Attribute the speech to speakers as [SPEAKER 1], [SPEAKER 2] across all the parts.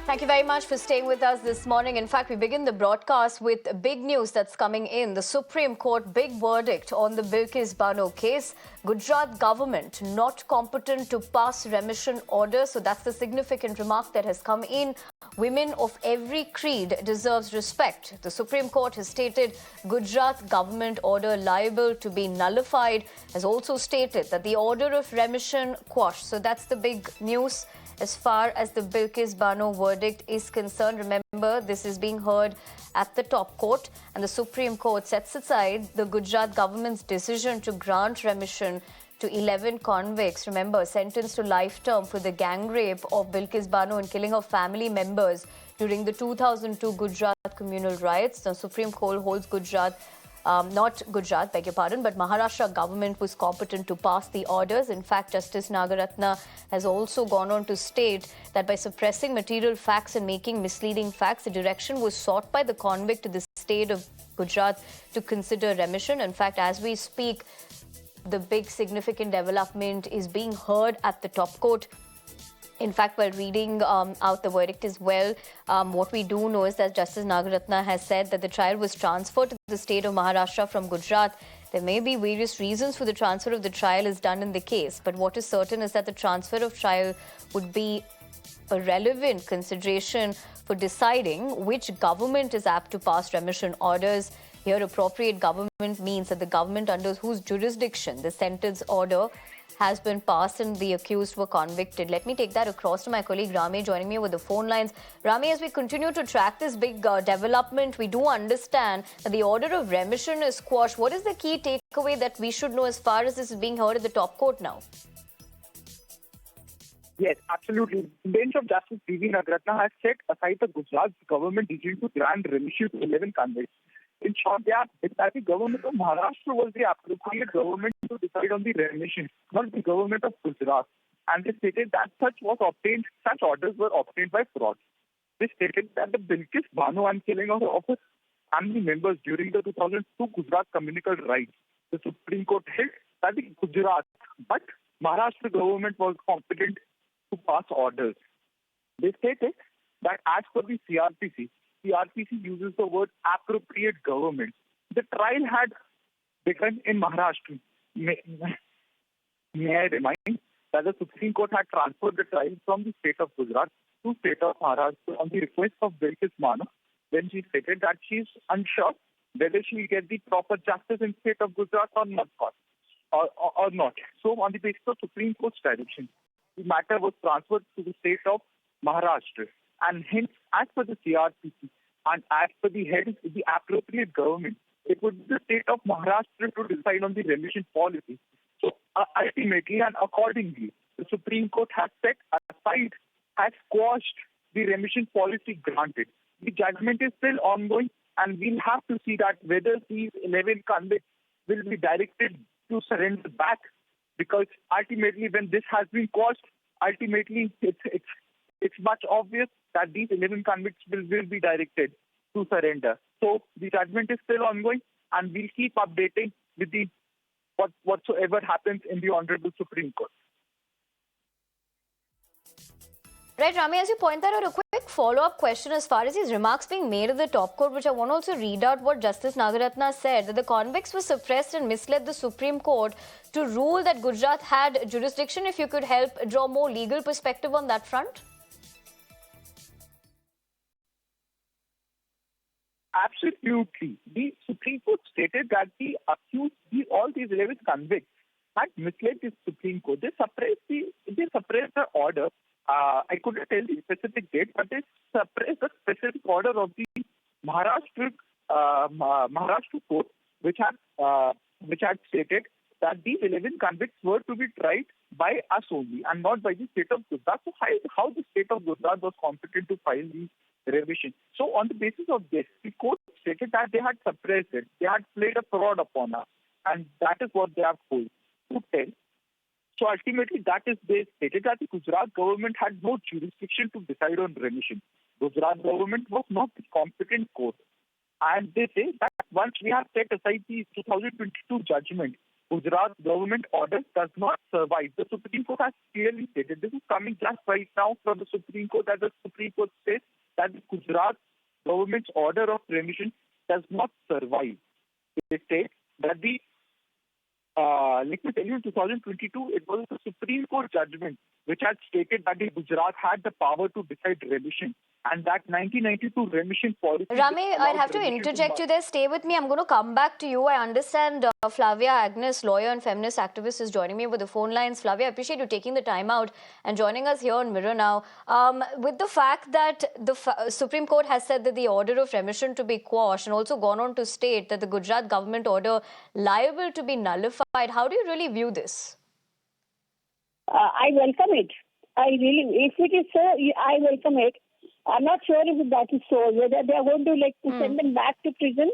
[SPEAKER 1] Thank you very much for staying with us this morning. In fact, we begin the broadcast with big news that's coming in. The Supreme Court big verdict on the Bilkis Bano case. Gujarat government not competent to pass remission order. So that's the significant remark that has come in. Women of every creed deserves respect. The Supreme Court has stated Gujarat government order liable to be nullified. Has also stated that the order of remission quashed. So that's the big news. As far as the Bilkis Bano verdict is concerned, remember, this is being heard at the top court, and the Supreme Court sets aside the Gujarat government's decision to grant remission to 11 convicts, remember, sentenced to life term for the gang rape of Bilkis Bano and killing of family members during the 2002 Gujarat communal riots. The Supreme Court holds not Gujarat, beg your pardon, but Maharashtra government was competent to pass the orders. In fact, Justice Nagaratna has also gone on to state that by suppressing material facts and making misleading facts, the direction was sought by the convict to the state of Gujarat to consider remission. In fact, as we speak, the big significant development is being heard at the top court. In fact, while reading out the verdict as well, what we do know is that Justice Nagaratna has said that the trial was transferred to the state of Maharashtra from Gujarat. There may be various reasons for the transfer of the trial is done in the case, but what is certain is that the transfer of trial would be a relevant consideration for deciding which government is apt to pass remission orders. Here, appropriate government means that the government under whose jurisdiction the sentence order has been passed and the accused were convicted. Let me take that across to my colleague Rami joining me with the phone lines. Rami, as we continue to track this big development, we do understand that the order of remission is quashed. What is the key takeaway that we should know as far as this is being heard at the top court now?
[SPEAKER 2] Yes, absolutely. The bench of Justice B.V. Nagaratna has set aside the Gujarat government decision to grant remission to 11 convicts. In short, that the government of Maharashtra was the appropriate government to decide on the remission, not the government of Gujarat. And they stated that such orders were obtained by fraud. They stated that the Bilkis Bano and killing of family members during the 2002 Gujarat communal riots, the Supreme Court held that the Gujarat, but Maharashtra government was competent to pass orders. They stated that as per the CRPC uses the word appropriate government. The trial had begun in Maharashtra. May I remind that the Supreme Court had transferred the trial from the state of Gujarat to state of Maharashtra on the request of Bilkis Bano, when she stated that she is unsure whether she will get the proper justice in state of Gujarat or not. So on the basis of Supreme Court's direction, the matter was transferred to the state of Maharashtra. And hence, as per the CRPC and as per the head of the appropriate government, it would be the state of Maharashtra to decide on the remission policy. So ultimately and accordingly, the Supreme Court has quashed the remission policy granted. The judgment is still ongoing, and we'll have to see that whether these 11 convicts will be directed to surrender back, because ultimately when this has been quashed, ultimately it's much obvious that these 11 convicts will be directed to surrender. So the judgment is still ongoing, and we'll keep updating with whatsoever happens in the Honorable Supreme Court.
[SPEAKER 1] Right, Rami, as you point that out, a quick follow-up question as far as these remarks being made at the top court, which I want to also read out what Justice Nagaratna said, that the convicts were suppressed and misled the Supreme Court to rule that Gujarat had jurisdiction. If you could help draw more legal perspective on that front.
[SPEAKER 2] Absolutely. The Supreme Court stated that the accused, all these 11 convicts, had misled the Supreme Court. They suppressed the order. I couldn't tell the specific date, but they suppressed the specific order of the Maharashtra court, which had stated that these 11 convicts were to be tried by us only and not by the state of Gujarat. So how the state of Gujarat was competent to file the revision? So on the basis of this, the court stated that they had suppressed it. They had played a fraud upon us, and that is what they have told to tell. So ultimately, they stated that the Gujarat government had no jurisdiction to decide on remission. Gujarat government was not the competent court. And they say that once we have set aside the 2022 judgment, Gujarat government order does not survive. The Supreme Court has clearly stated, this is coming just right now from the Supreme Court, that the Supreme Court says that the Gujarat government's order of remission does not survive. They state that let me tell you, in 2022, it was the Supreme Court judgment which had stated that the Gujarat had the power to decide remission, and that 1992 remission policy.
[SPEAKER 1] Rami, I'd have to interject you there. Stay with me. I'm going to come back to you. I understand Flavia Agnes, lawyer and feminist activist, is joining me over the phone lines. Flavia, I appreciate you taking the time out and joining us here on Mirror Now. With the fact that the Supreme Court has said that the order of remission to be quashed, and also gone on to state that the Gujarat government order liable to be nullified, how do you really view this?
[SPEAKER 3] I welcome it. If it is so, I welcome it. I'm not sure if that is so, whether they are going to send them back to prison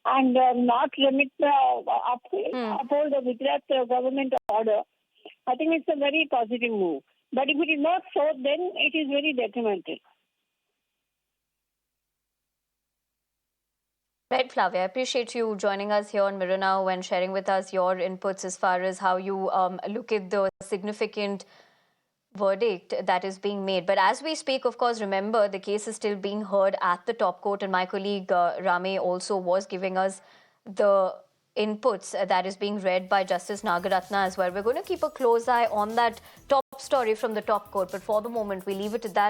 [SPEAKER 3] and not uphold the Gujarat government order. I think it's a very positive move. But if it is not so, then it is very detrimental.
[SPEAKER 1] Right, Flavia, I appreciate you joining us here on Mirror Now and sharing with us your inputs as far as how you look at the significant verdict that is being made. But as we speak, of course, remember, the case is still being heard at the top court, and my colleague Rame also was giving us the inputs that is being read by Justice Nagaratna as well. We're going to keep a close eye on that top story from the top court, but for the moment, we leave it at that.